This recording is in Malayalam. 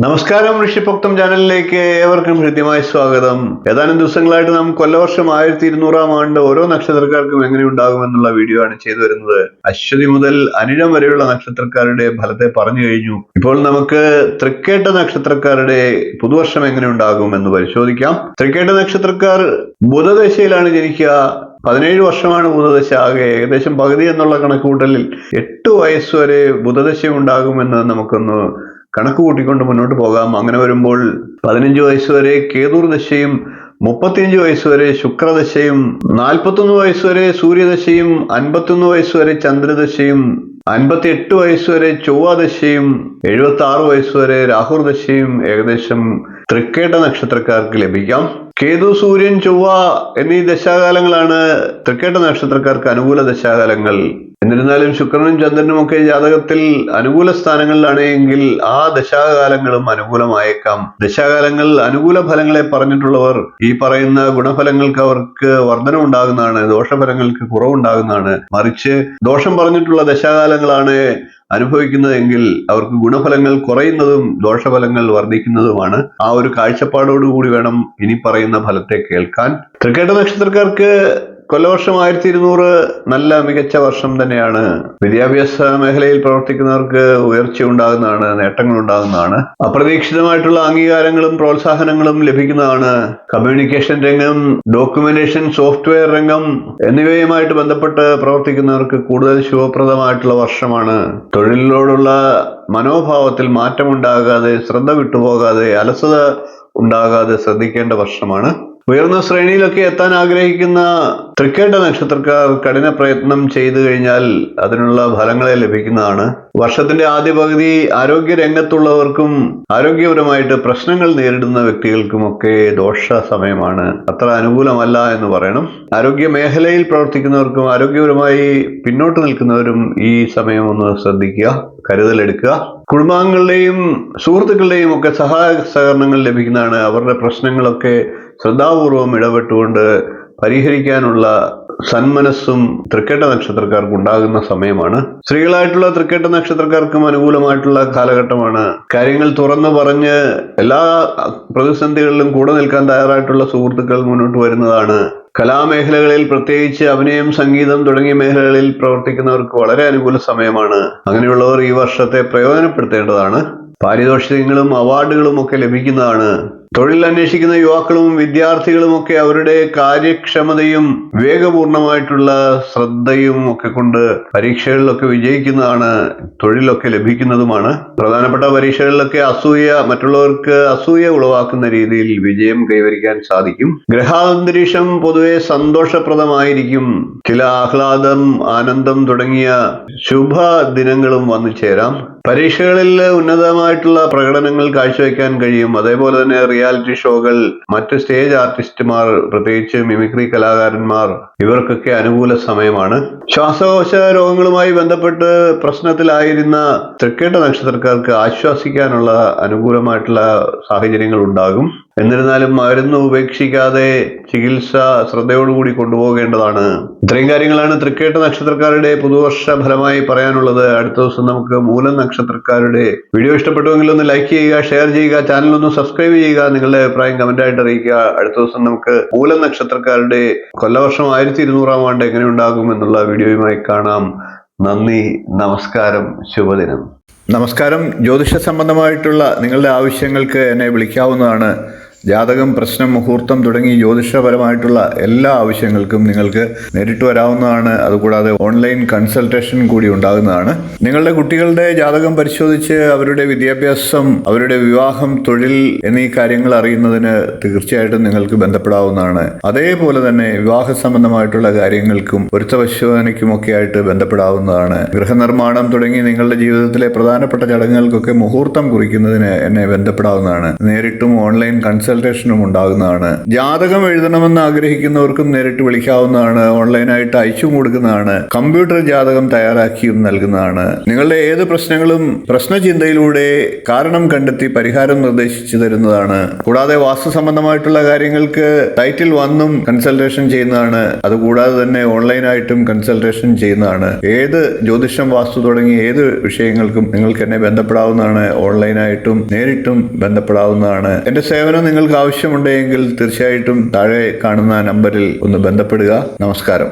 നമസ്കാരം, ഋഷിഭക്തം ചാനലിലേക്ക് ഏവർക്കും ഹൃദ്യമായ സ്വാഗതം. ഏതാനും ദിവസങ്ങളായിട്ട് നാം കൊല്ലവർഷം 1200 ആണ്ട് ഓരോ നക്ഷത്രക്കാർക്കും എങ്ങനെ ഉണ്ടാകുമെന്നുള്ള വീഡിയോ ആണ് ചെയ്തു വരുന്നത്. അശ്വതി മുതൽ അനിഴം വരെയുള്ള നക്ഷത്രക്കാരുടെ ഫലത്തെ പറഞ്ഞു കഴിഞ്ഞു. ഇപ്പോൾ നമുക്ക് തൃക്കേട്ട നക്ഷത്രക്കാരുടെ പുതുവർഷം എങ്ങനെ ഉണ്ടാകും എന്ന് പരിശോധിക്കാം. തൃക്കേട്ട നക്ഷത്രക്കാർ ബുധദശയിലാണ് ജനിക്കുക. 17 വർഷമാണ് ബുധദശ. ആകെ ഏകദേശം പകുതി എന്നുള്ള കണക്കുകൂട്ടലിൽ 8 വയസ്സ് വരെ ബുധദശ ഉണ്ടാകുമെന്ന് നമുക്കൊന്ന് കണക്ക് കൂട്ടിക്കൊണ്ട് മുന്നോട്ട് പോകാം. അങ്ങനെ വരുമ്പോൾ 15 വയസ്സ് വരെ കേതുർ ദശയും, 35 വയസ്സ് വരെ ശുക്രദശയും, 41 വയസ്സ് വരെ സൂര്യദശയും, 51 വയസ്സ് വരെ ചന്ദ്രദശയും, 58 വയസ്സ് വരെ ചൊവ്വാദശയും, 76 വയസ്സ് വരെ രാഹുർദശയും ഏകദേശം തൃക്കേട്ട നക്ഷത്രക്കാർക്ക് ലഭിക്കാം. കേതു, സൂര്യൻ, ചൊവ്വ എന്നീ ദശാകാലങ്ങളാണ് തൃക്കേട്ട നക്ഷത്രക്കാർക്ക് അനുകൂല ദശാകാലങ്ങൾ. എന്നിരുന്നാലും ശുക്രനും ചന്ദ്രനും ഒക്കെ ജാതകത്തിൽ അനുകൂല സ്ഥാനങ്ങളിലാണ് എങ്കിൽ ആ ദശാകാലങ്ങളും അനുകൂലമായേക്കാം. ദശാകാലങ്ങൾ അനുകൂല ഫലങ്ങളെ പറഞ്ഞിട്ടുള്ളവർ ഈ പറയുന്ന ഗുണഫലങ്ങൾക്ക് അവർക്ക് വർധന ഉണ്ടാകുന്നതാണ്, ദോഷഫലങ്ങൾക്ക് കുറവുണ്ടാകുന്നതാണ്. മറിച്ച് ദോഷം പറഞ്ഞിട്ടുള്ള ദശാകാലങ്ങളാണ് അനുഭവിക്കുന്നതെങ്കിൽ അവർക്ക് ഗുണഫലങ്ങൾ കുറയുന്നതും ദോഷഫലങ്ങൾ വർദ്ധിക്കുന്നതുമാണ്. ആ ഒരു കാഴ്ചപ്പാടോടുകൂടി വേണം ഇനി പറയുന്ന ഫലത്തെ കേൾക്കാൻ. തൃക്കേട്ട നക്ഷത്രക്കാർക്ക് കൊല്ലവർഷം 1200 നല്ല മികച്ച വർഷം തന്നെയാണ്. വിദ്യാഭ്യാസ മേഖലയിൽ പ്രവർത്തിക്കുന്നവർക്ക് ഉയർച്ച ഉണ്ടാകുന്നതാണ്, നേട്ടങ്ങൾ ഉണ്ടാകുന്നതാണ്. അപ്രതീക്ഷിതമായിട്ടുള്ള അംഗീകാരങ്ങളും പ്രോത്സാഹനങ്ങളും ലഭിക്കുന്നതാണ്. കമ്മ്യൂണിക്കേഷൻ രംഗം, ഡോക്യുമെന്റേഷൻ, സോഫ്റ്റ്വെയർ രംഗം എന്നിവയുമായിട്ട് ബന്ധപ്പെട്ട് പ്രവർത്തിക്കുന്നവർക്ക് കൂടുതൽ ശുഭപ്രദമായിട്ടുള്ള വർഷമാണ്. തൊഴിലിനോടുള്ള മനോഭാവത്തിൽ മാറ്റമുണ്ടാകാതെ, ശ്രദ്ധ വിട്ടുപോകാതെ, അലസത ഉണ്ടാകാതെ ശ്രദ്ധിക്കേണ്ട വർഷമാണ്. ഉയർന്ന ശ്രേണിയിലൊക്കെ എത്താൻ ആഗ്രഹിക്കുന്ന തൃക്കേട്ട നക്ഷത്രക്കാർ കഠിന പ്രയത്നം ചെയ്തു കഴിഞ്ഞാൽ അതിനുള്ള ഫലങ്ങളെ ലഭിക്കുന്നതാണ്. വർഷത്തിന്റെ ആദ്യ പകുതി ആരോഗ്യ രംഗത്തുള്ളവർക്കും ആരോഗ്യപരമായിട്ട് പ്രശ്നങ്ങൾ നേരിടുന്ന വ്യക്തികൾക്കുമൊക്കെ ദോഷ സമയമാണ്. അത്ര അനുകൂലമല്ല എന്ന് പറയണം. ആരോഗ്യ മേഖലയിൽ പ്രവർത്തിക്കുന്നവർക്കും ആരോഗ്യപരമായി പിന്നോട്ട് നിൽക്കുന്നവരും ഈ സമയം ഒന്ന് ശ്രദ്ധിക്കുക, കരുതലെടുക്കുക. കുടുംബാംഗങ്ങളുടെയും സുഹൃത്തുക്കളുടെയും ഒക്കെ സഹായ സഹകരണങ്ങൾ ലഭിക്കുന്നതാണ്. അവരുടെ പ്രശ്നങ്ങളൊക്കെ ശ്രദ്ധാപൂർവം ഇടപെട്ടുകൊണ്ട് പരിഹരിക്കാനുള്ള സന്മനസ്സും തൃക്കേട്ട നക്ഷത്രക്കാർക്ക് ഉണ്ടാകുന്ന സമയമാണ്. സ്ത്രീകളായിട്ടുള്ള തൃക്കേട്ട നക്ഷത്രക്കാർക്കും അനുകൂലമായിട്ടുള്ള കാലഘട്ടമാണ്. കാര്യങ്ങൾ തുറന്നു പറഞ്ഞ് എല്ലാ പ്രതിസന്ധികളിലും കൂടെ നിൽക്കാൻ തയ്യാറായിട്ടുള്ള സുഹൃത്തുക്കൾ മുന്നോട്ട് വരുന്നതാണ്. കലാമേഖലകളിൽ പ്രത്യേകിച്ച് അഭിനയം, സംഗീതം തുടങ്ങിയ മേഖലകളിൽ പ്രവർത്തിക്കുന്നവർക്ക് വളരെ അനുകൂല സമയമാണ്. അങ്ങനെയുള്ളവർ ഈ വർഷത്തെ പ്രയോജനപ്പെടുത്തേണ്ടതാണ്. പാരിതോഷികങ്ങളും അവാർഡുകളും ഒക്കെ ലഭിക്കുന്നതാണ്. തൊഴിൽ അന്വേഷിക്കുന്ന യുവാക്കളും വിദ്യാർത്ഥികളും ഒക്കെ അവരുടെ കാര്യക്ഷമതയും വിവേകപൂർണമായിട്ടുള്ള ശ്രദ്ധയും ഒക്കെ കൊണ്ട് പരീക്ഷകളിലൊക്കെ വിജയിക്കുന്നതാണ്, തൊഴിലൊക്കെ ലഭിക്കുന്നതുമാണ്. പ്രധാനപ്പെട്ട പരീക്ഷകളിലൊക്കെ മറ്റുള്ളവർക്ക് അസൂയ ഉളവാക്കുന്ന രീതിയിൽ വിജയം കൈവരിക്കാൻ സാധിക്കും. ഗ്രഹാന്തരീക്ഷം പൊതുവെ സന്തോഷപ്രദമായിരിക്കും. ചില ആഹ്ലാദം, ആനന്ദം തുടങ്ങിയ ശുഭ ദിനങ്ങളും വന്നു ചേരാം. പരീക്ഷകളിൽ ഉന്നതമായിട്ടുള്ള പ്രകടനങ്ങൾ കാഴ്ചവെക്കാൻ കഴിയും. അതേപോലെ തന്നെ റിയാലിറ്റി ഷോകൾ, മറ്റ് സ്റ്റേജ് ആർട്ടിസ്റ്റുമാർ, പ്രത്യേകിച്ച് മിമിക്രി കലാകാരന്മാർ, ഇവർക്കൊക്കെ അനുകൂല സമയമാണ്. ശ്വാസകോശ രോഗങ്ങളുമായി ബന്ധപ്പെട്ട് പ്രശ്നത്തിലായിരുന്ന തൃക്കേട്ട നക്ഷത്രക്കാർക്ക് ആശ്വസിക്കാനുള്ള അനുകൂലമായിട്ടുള്ള സാഹചര്യങ്ങൾ ഉണ്ടാകും. എന്നിരുന്നാലും മരുന്ന് ഉപേക്ഷിക്കാതെ ചികിത്സ ശ്രദ്ധയോടുകൂടി കൊണ്ടുപോകേണ്ടതാണ്. ഇത്രയും കാര്യങ്ങളാണ് തൃക്കേട്ട നക്ഷത്രക്കാരുടെ പുതുവർഷ ഫലമായി പറയാനുള്ളത്. അടുത്ത ദിവസം നമുക്ക് മൂലം നക്ഷത്രക്കാരുടെ വീഡിയോ ഇഷ്ടപ്പെട്ടുവെങ്കിൽ ഒന്ന് ലൈക്ക് ചെയ്യുക, ഷെയർ ചെയ്യുക, ചാനൽ ഒന്ന് സബ്സ്ക്രൈബ് ചെയ്യുക, നിങ്ങളുടെ അഭിപ്രായം കമന്റ് ആയിട്ട് അറിയിക്കുക. അടുത്ത ദിവസം നമുക്ക് മൂലം നക്ഷത്രക്കാരുടെ കൊല്ലവർഷം 1200 ആണ്ട് എങ്ങനെ ഉണ്ടാകും എന്നുള്ള വീഡിയോയുമായി കാണാം. നന്ദി, നമസ്കാരം, ശുഭദിനം. നമസ്കാരം. ജ്യോതിഷ സംബന്ധമായിട്ടുള്ള നിങ്ങളുടെ ആവശ്യങ്ങൾക്ക് എന്നെ വിളിക്കാവുന്നതാണ്. ജാതകം, പ്രശ്നം, മുഹൂർത്തം തുടങ്ങി ജ്യോതിഷപരമായിട്ടുള്ള എല്ലാ ആവശ്യങ്ങൾക്കും നിങ്ങൾക്ക് നേരിട്ട് വരാവുന്നതാണ്. അതുകൂടാതെ ഓൺലൈൻ കൺസൾട്ടേഷൻ കൂടി ഉണ്ടാകുന്നതാണ്. നിങ്ങളുടെ കുട്ടികളുടെ ജാതകം പരിശോധിച്ച് അവരുടെ വിദ്യാഭ്യാസം, അവരുടെ വിവാഹം, തൊഴിൽ എന്നീ കാര്യങ്ങൾ അറിയുന്നതിന് തീർച്ചയായിട്ടും നിങ്ങൾക്ക് ബന്ധപ്പെടാവുന്നതാണ്. അതേപോലെ തന്നെ വിവാഹ സംബന്ധമായിട്ടുള്ള കാര്യങ്ങൾക്കും പൊരുത്തപരിശോധനയ്ക്കുമൊക്കെ ആയിട്ട് ബന്ധപ്പെടാവുന്നതാണ്. ഗൃഹനിർമ്മാണം തുടങ്ങി നിങ്ങളുടെ ജീവിതത്തിലെ പ്രധാനപ്പെട്ട ചടങ്ങുകൾക്കൊക്കെ മുഹൂർത്തം കുറിക്കുന്നതിന് എന്നെ ബന്ധപ്പെടാവുന്നതാണ്. നേരിട്ടും ഓൺലൈൻ കൺസൾട്ടേഷൻ കൺസൾട്ടേഷനും ഉണ്ടാകുന്നതാണ്. ജാതകം എഴുതണമെന്ന് ആഗ്രഹിക്കുന്നവർക്കും നേരിട്ട് വിളിക്കാവുന്നതാണ്. ഓൺലൈനായിട്ട് അയച്ചും കൊടുക്കുന്നതാണ്. കമ്പ്യൂട്ടർ ജാതകം തയ്യാറാക്കിയും നൽകുന്നതാണ്. നിങ്ങളുടെ ഏത് പ്രശ്നങ്ങളും പ്രശ്നചിന്തയിലൂടെ കാരണം കണ്ടെത്തി പരിഹാരം നിർദ്ദേശിച്ചു തരുന്നതാണ്. കൂടാതെ വാസ്തു സംബന്ധമായിട്ടുള്ള കാര്യങ്ങൾക്ക് ടൈറ്റിൽ വന്നും കൺസൾട്ടേഷൻ ചെയ്യുന്നതാണ്. അതുകൂടാതെ തന്നെ ഓൺലൈനായിട്ടും കൺസൾട്ടേഷൻ ചെയ്യുന്നതാണ്. ഏത് ജ്യോതിഷം, വാസ്തു തുടങ്ങി ഏത് വിഷയങ്ങൾക്കും നിങ്ങൾക്ക് എന്നെ ബന്ധപ്പെടാവുന്നതാണ്. ഓൺലൈനായിട്ടും നേരിട്ടും ബന്ധപ്പെടാവുന്നതാണ്. എന്റെ സേവനം നിങ്ങൾക്ക് ആവശ്യമുണ്ടെങ്കിൽ തീർച്ചയായിട്ടും താഴെ കാണുന്ന നമ്പറിൽ ഒന്ന് ബന്ധപ്പെടുക. നമസ്കാരം.